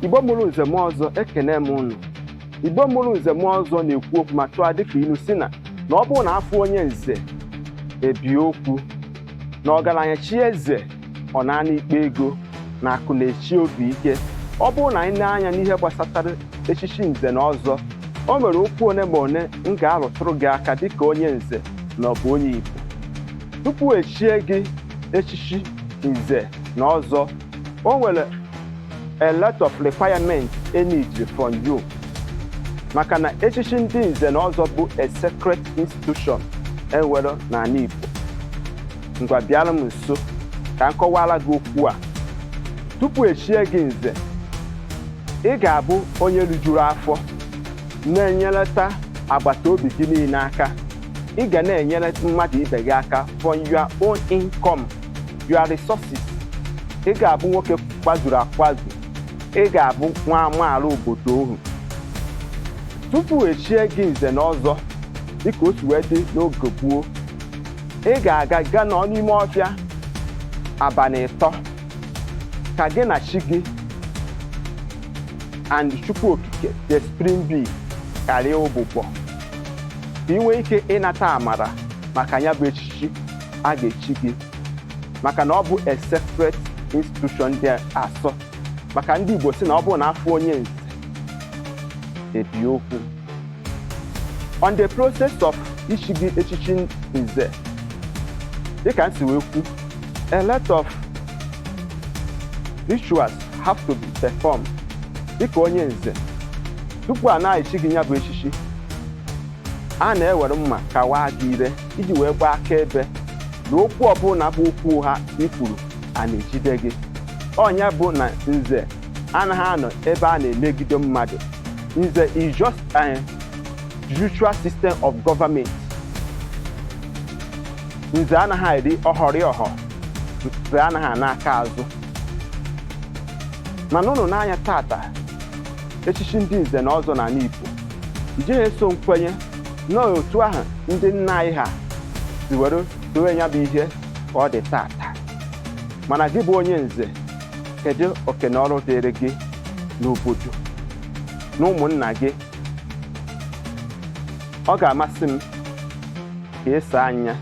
Igbo mụrụ nze m ọzọ ekene m unu. Igbo mụrụ nze m ọzọ na-ekwu okwu ma tụọ dịka ilu si na ọ bụrụ na afọ onye nze ebie okwu na ọgaranya chi eze ọ na-ana ikpe ego na akụ na-echi obi ike. Ọ bụrụ na anyị na-anya n'ihe gbasatara echichi nze na ọzọ, o nwere okwu one ma one m ga-arụtụrụ gị aka dịka onye nze na ọ bụ onye Igbo. Tupu echie gị echichi nze na ọzọ, o nwere a lot of requirements needed from you. Maka na echichi ndị nze na ọzọ bụ a sacred institution enwere n'ala Igbo. Ngwa bịara m nso ka m kọwara gị okwu a. Tupu echie gị nze, ị ga-abụ onye rijuru afọ, na-enyerịta agbata obi gị niile aka. Ị ga na-enyere mmadụ ibe gị aka from your own income, your resources. Ị ga-abụ nwoke kwazuru akwazu. Ị ga-abụ nwa amaala obodo ohu. Tupu echie gị nze na ọzọ dịka o si wee dị n'oge gboo, ị ga-aga nọ n'ime ọfịa abalị 3 ka gị na chi gị and Chukwu Okike the spring bee karịa ụbụbọ, ka ị nwee ike ịnata amara maka ya bụ echichi a ga-echi gị, maka na ọ bụ a separate institution dị asọ. Maka ndị Igbo si na ọ bụrụ na afọ onye nze ebie okwu. On the process of ichi gị echichi nze, dịka nsi wee kwu, a lot of rituals have to be performed dịka onye nze. Tupu a na-echi gị ya bụ echichi, a na-ewere mma kawaa gị ire iji wee gbaa akaebe na okwu ọbụla bụ okwu ha ikwuru a na-ejide gị. Ọnya bụ na nze anaghị anọ ebe a na-emegide mmadụ. Nze is just a judicial system of government. Nze anaghị eri ọhọrị. Nze anaghị ana aka azụ. Mana unu n'anya tata echichi ndị nze na ọzọ n'ala Igbo, ije eso nkwenye na otu ahụ ndị nna anyị ha si were dowe ya bụ ihe ka ọ dị tata. Mana gị bụ onye nze, kedu okene ọrụ dịrị gị n'obodo na ụmụnna gị? Ọ ga-amasị m ka eso anya,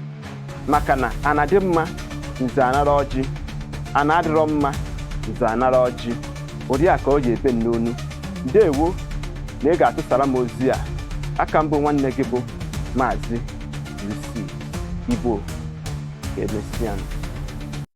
maka na ana dị mma nze anara ọjị, ana adịrọ mma nze anara ọjị. Ụdị a ka ọ ji ebe n'onu. Ndewo na ị ga-atụsara m ozi a. Aka mbụ nwanne gị bụ Maazi-UC Igbo. Ka emesịa.